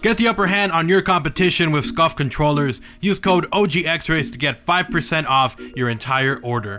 Get the upper hand on your competition with SCUF controllers. Use code OGXRAYZ to get 5% off your entire order.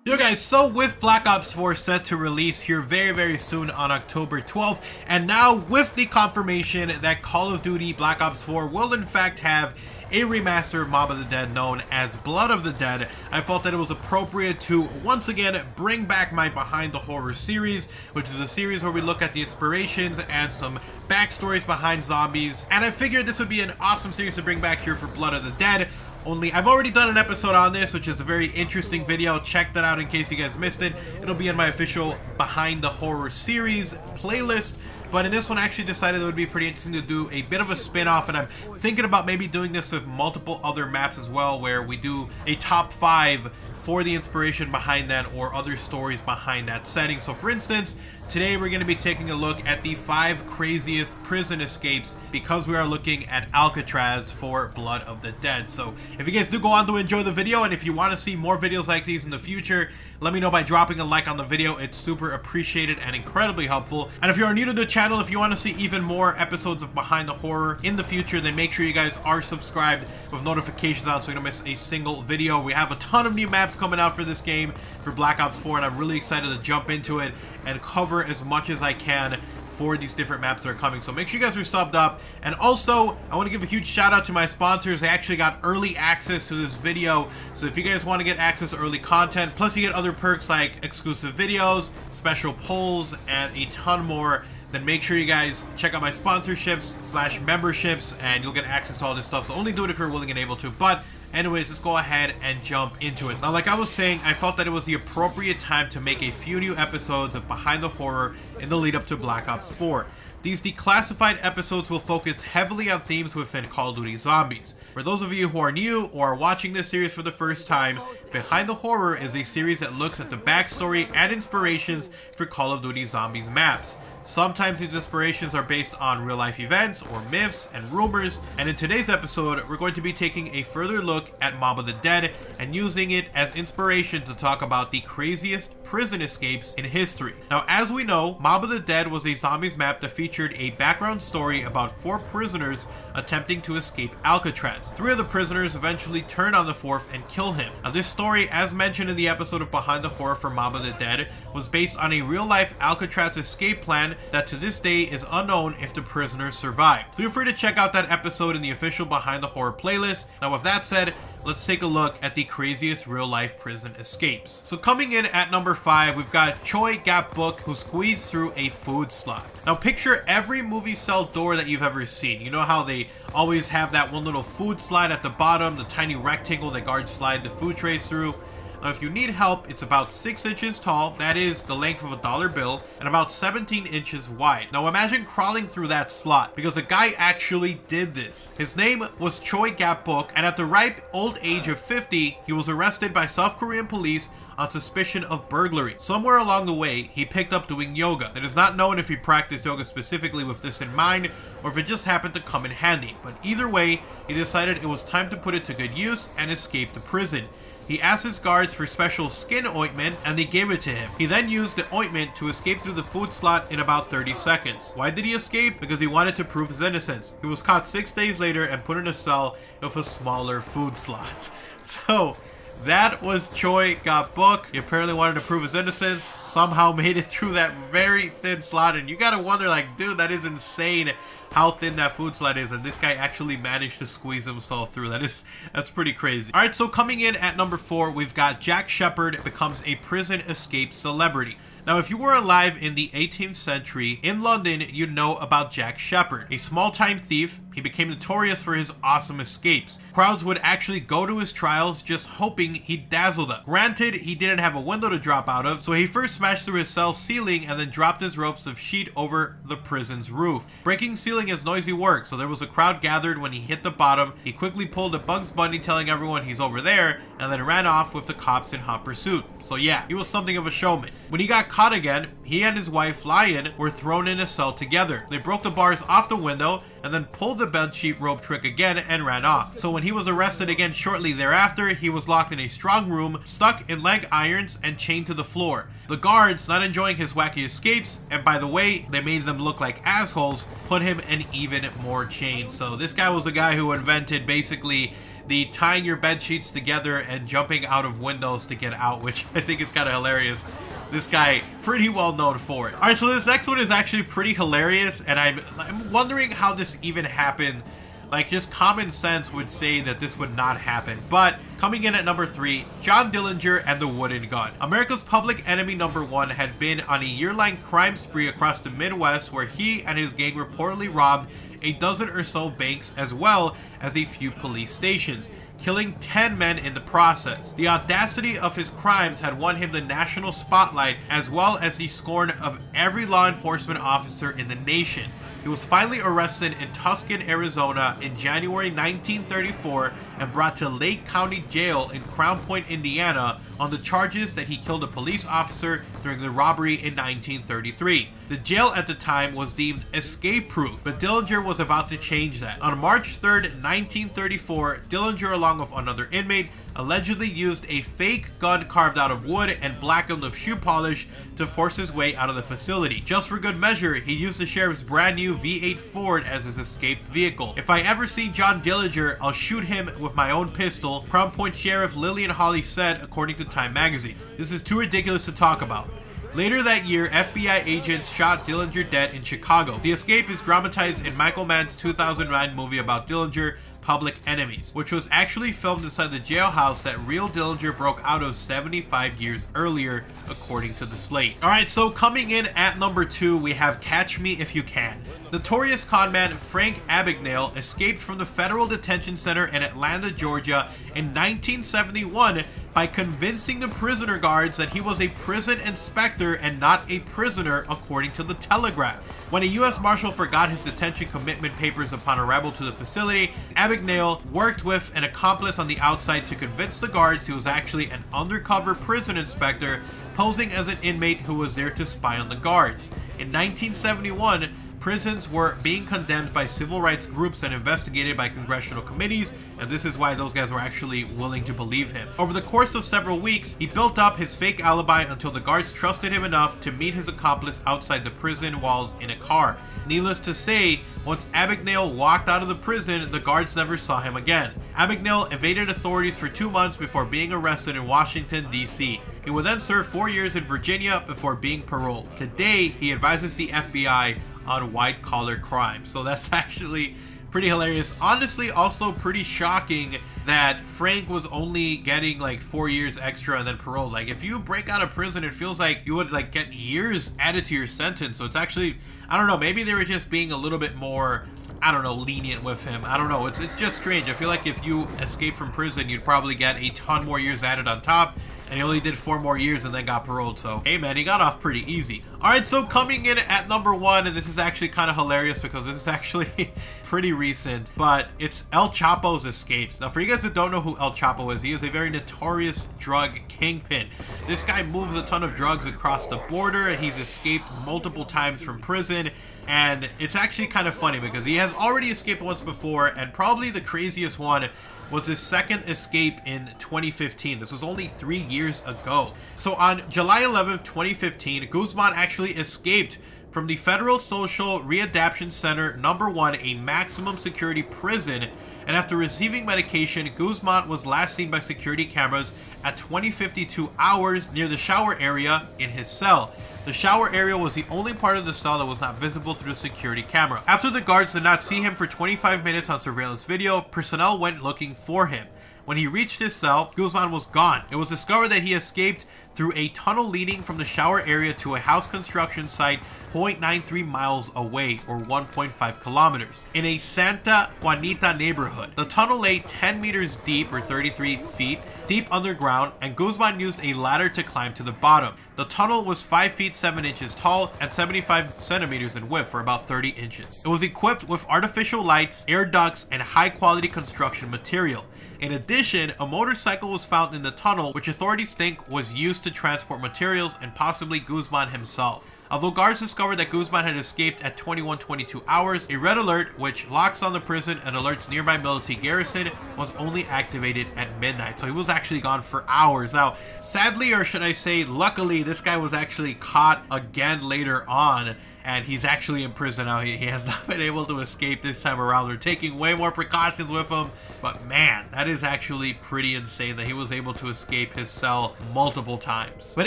Yo guys, so with Black Ops 4 set to release here very soon on October 12th, and now with the confirmation that Call of Duty Black Ops 4 will in fact have a remaster of Mob of the Dead known as Blood of the Dead, I felt that it was appropriate to once again bring back my Behind the Horror series, which is a series where we look at the inspirations and some backstories behind zombies, and I figured this would be an awesome series to bring back here for Blood of the Dead. Only I've already done an episode on this, which is a very interesting video. Check that out in case you guys missed it. It'll be in my official Behind the Horror series playlist. But in this one, I actually decided it would be pretty interesting to do a bit of a spin-off, and I'm thinking about maybe doing this with multiple other maps as well, where we do a top 5 for the inspiration behind that or other stories behind that setting. So for instance, today we're going to be taking a look at the 5 craziest prison escapes because we are looking at Alcatraz for Blood of the Dead. So if you guys do go on to enjoy the video, and if you want to see more videos like these in the future, let me know by dropping a like on the video. It's super appreciated and incredibly helpful. And if you are new to the channel, if you want to see even more episodes of Behind the Horror in the future, then make sure you guys are subscribed with notifications on so you don't miss a single video. We have a ton of new maps coming out for this game for Black Ops 4, and I'm really excited to jump into it and cover as much as I can for these different maps that are coming. So make sure you guys are subbed up. And also, I want to give a huge shout out to my sponsors. They actually got early access to this video. So if you guys want to get access to early content, plus you get other perks like exclusive videos, special polls, and a ton more, then make sure you guys check out my sponsorships / memberships, and you'll get access to all this stuff. So only do it if you're willing and able to. But anyways, let's go ahead and jump into it. Now, like I was saying, I felt that it was the appropriate time to make a few new episodes of Behind the Horror in the lead up to Black Ops 4. These declassified episodes will focus heavily on themes within Call of Duty Zombies. For those of you who are new or are watching this series for the first time, Behind the Horror is a series that looks at the backstory and inspirations for Call of Duty Zombies maps. Sometimes these inspirations are based on real-life events or myths and rumors, and in today's episode, we're going to be taking a further look at Mob of the Dead and using it as inspiration to talk about the craziest prison escapes in history. Now, as we know, Mob of the Dead was a zombies map that featured a background story about 4 prisoners attempting to escape Alcatraz. 3 of the prisoners eventually turn on the 4th and kill him. Now, this story, as mentioned in the episode of Behind the Horror for Mob of the Dead, was based on a real-life Alcatraz escape plan that to this day is unknown if the prisoners survived. Feel free to check out that episode in the official Behind the Horror playlist. Now, with that said, let's take a look at the craziest real-life prison escapes. So coming in at number 5, we've got Choi Gap-buk, who squeezed through a food slot. Now picture every movie cell door that you've ever seen. You know how they always have that one little food slide at the bottom, the tiny rectangle that guards slide the food trays through? Now, if you need help, it's about 6 inches tall, that is the length of a dollar bill, and about 17 inches wide. Now imagine crawling through that slot, because a guy actually did this. His name was Choi Gap-buk, and at the ripe old age of 50, he was arrested by South Korean police on suspicion of burglary. Somewhere along the way, he picked up doing yoga. It is not known if he practiced yoga specifically with this in mind, or if it just happened to come in handy. But either way, he decided it was time to put it to good use and escape the prison. He asked his guards for special skin ointment, and they gave it to him. He then used the ointment to escape through the food slot in about 30 seconds. Why did he escape? Because he wanted to prove his innocence. He was caught 6 days later and put in a cell with a smaller food slot. So that was Choi Gap-buk. He apparently wanted to prove his innocence, somehow made it through that very thin slot, and you gotta wonder, like, dude, that is insane how thin that food slot is, and this guy actually managed to squeeze himself through. That's pretty crazy. Alright, so coming in at number 4, we've got Jack Shephard becomes a prison escape celebrity. Now, if you were alive in the 18th century, in London, you'd know about Jack Shephard. A small-time thief, he became notorious for his awesome escapes. Crowds would actually go to his trials just hoping he'd dazzle them. Granted, he didn't have a window to drop out of, so he first smashed through his cell ceiling and then dropped his ropes of sheet over the prison's roof. Breaking ceiling is noisy work, so there was a crowd gathered when he hit the bottom. He quickly pulled a Bugs Bunny telling everyone he's over there, and then ran off with the cops in hot pursuit. So yeah, he was something of a showman. When he got caught again, he and his wife, Lion, were thrown in a cell together. They broke the bars off the window, and then pulled the bedsheet rope trick again and ran off. So when he was arrested again shortly thereafter, he was locked in a strong room, stuck in leg irons, and chained to the floor. The guards, not enjoying his wacky escapes, and by the way, they made them look like assholes, put him in even more chains. So this guy was the guy who invented basically the tying your bed sheets together and jumping out of windows to get out, which I think is kind of hilarious. This guy, pretty well known for it. Alright, so this next one is actually pretty hilarious, and I'm wondering how this even happened. Like, just common sense would say that this would not happen. But coming in at number 3, John Dillinger and the wooden gun. America's public enemy number 1 had been on a year-long crime spree across the Midwest, where he and his gang reportedly robbed a dozen or so banks as well as a few police stations, killing 10 men in the process. The audacity of his crimes had won him the national spotlight, as well as the scorn of every law enforcement officer in the nation. He was finally arrested in Tucson, Arizona in January 1934 and brought to Lake County Jail in Crown Point, Indiana on the charges that he killed a police officer during the robbery in 1933. The jail at the time was deemed escape-proof, but Dillinger was about to change that. On March 3rd, 1934, Dillinger, along with another inmate, allegedly used a fake gun carved out of wood and blackened with shoe polish to force his way out of the facility. Just for good measure, he used the sheriff's brand new V8 Ford as his escaped vehicle. "If I ever see John Dillinger, I'll shoot him with my own pistol," Crown Point Sheriff Lillian Hawley said, according to Time magazine. This is too ridiculous to talk about. Later that year, FBI agents shot Dillinger dead in Chicago. The escape is dramatized in Michael Mann's 2009 movie about Dillinger, Public Enemies, which was actually filmed inside the jailhouse that real Dillinger broke out of 75 years earlier, according to the slate. Alright, so coming in at number 2, we have Catch Me If You Can. Notorious conman Frank Abagnale escaped from the federal detention center in Atlanta, Georgia in 1971 by convincing the prisoner guards that he was a prison inspector and not a prisoner, according to the Telegraph. When a U.S. Marshal forgot his detention commitment papers upon arrival to the facility, Abagnale worked with an accomplice on the outside to convince the guards he was actually an undercover prison inspector posing as an inmate who was there to spy on the guards. In 1971, prisons were being condemned by civil rights groups and investigated by congressional committees, and this is why those guys were actually willing to believe him. Over the course of several weeks, he built up his fake alibi until the guards trusted him enough to meet his accomplice outside the prison walls in a car. Needless to say, once Abagnale walked out of the prison, the guards never saw him again. Abagnale evaded authorities for 2 months before being arrested in Washington, D.C. He would then serve 4 years in Virginia before being paroled. Today, he advises the FBI on white-collar crime. So that's actually pretty hilarious. Honestly, also pretty shocking that Frank was only getting like 4 years extra and then paroled. Like, if you break out of prison, it feels like you would like get years added to your sentence. So it's actually, I don't know, maybe they were just being a little bit more, I don't know, lenient with him. I don't know. It's just strange. I feel like if you escape from prison, you'd probably get a ton more years added on top. And he only did 4 more years and then got paroled. So, hey man, he got off pretty easy. Alright, so coming in at number 1, and this is actually kind of hilarious because this is actually pretty recent, but it's El Chapo's escapes. Now, for you guys that don't know who El Chapo is, he is a very notorious drug kingpin. This guy moves a ton of drugs across the border. He's escaped multiple times from prison. And it's actually kind of funny because he has already escaped once before, and probably the craziest one was his second escape in 2015. This was only 3 years ago. So on July 11th, 2015, Guzman actually escaped from the Federal Social Readaptation Center number 1, a maximum security prison, and after receiving medication, Guzman was last seen by security cameras at 20:52 hours near the shower area in his cell. The shower area was the only part of the cell that was not visible through the security camera. After the guards did not see him for 25 minutes on surveillance video, personnel went looking for him. When he reached his cell, Guzman was gone. It was discovered that he escaped through a tunnel leading from the shower area to a house construction site 0.93 miles away, or 1.5 kilometers, in a Santa Juanita neighborhood. The tunnel lay 10 meters deep, or 33 feet, deep underground, and Guzman used a ladder to climb to the bottom. The tunnel was 5 feet 7 inches tall and 75 centimeters in width, for about 30 inches. It was equipped with artificial lights, air ducts, and high-quality construction material. In addition, a motorcycle was found in the tunnel, which authorities think was used to transport materials and possibly Guzman himself. Although guards discovered that Guzman had escaped at 21:22 hours, a red alert, which locks on the prison and alerts nearby military garrison, was only activated at midnight. So he was actually gone for hours. Now, sadly, or should I say luckily, this guy was actually caught again later on, and he's actually in prison now. He has not been able to escape this time around. They're taking way more precautions with him, but man, that is actually pretty insane that he was able to escape his cell multiple times. But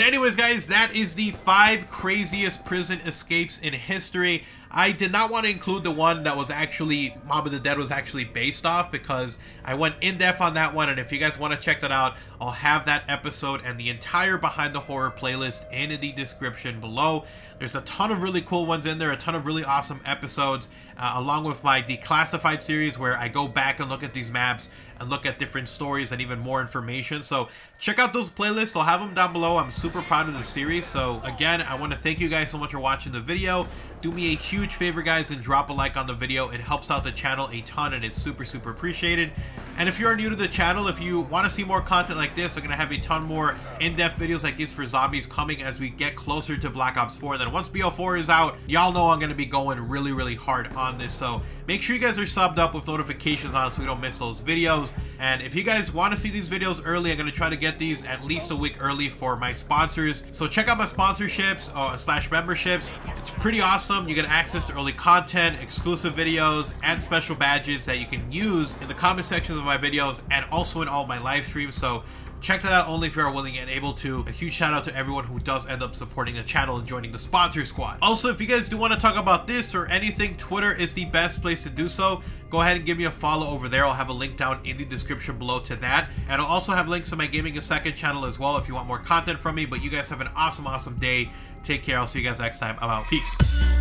anyways, guys, that is the 5 craziest prison escapes in history. I did not want to include the one that was actually Mob of the Dead was actually based off, because I went in depth on that one, and if you guys want to check that out, I'll have that episode and the entire Behind the Horror playlist in the description below. There's a ton of really cool ones in there, a ton of really awesome episodes, along with my Declassified series where I go back and look at these maps and look at different stories and even more information. So check out those playlists. I'll have them down below. I'm super proud of the series. So again, I want to thank you guys so much for watching the video. Do me a huge favor, guys, and drop a like on the video. It helps out the channel a ton, and it's super appreciated. And if you're new to the channel, if you want to see more content like this, I'm going to have a ton more in-depth videos like this for zombies coming as we get closer to Black Ops 4. And then once BO4 is out, y'all know I'm going to be going really hard on this. So make sure you guys are subbed up with notifications on so we don't miss those videos. And if you guys want to see these videos early, I'm going to try to get these at least a week early for my sponsors. So check out my sponsorships / memberships. It's pretty awesome. You get access to early content, exclusive videos, and special badges that you can use in the comment sections of my videos and also in all my live streams. So check that out only if you are willing and able to. A huge shout out to everyone who does end up supporting the channel and joining the sponsor squad. Also, if you guys do want to talk about this or anything, Twitter is the best place to do so. Go ahead and give me a follow over there. I'll have a link down in the description below to that. And I'll also have links to my Gaming a Second channel as well if you want more content from me. But you guys have an awesome day. Take care. I'll see you guys next time. I'm out. Peace.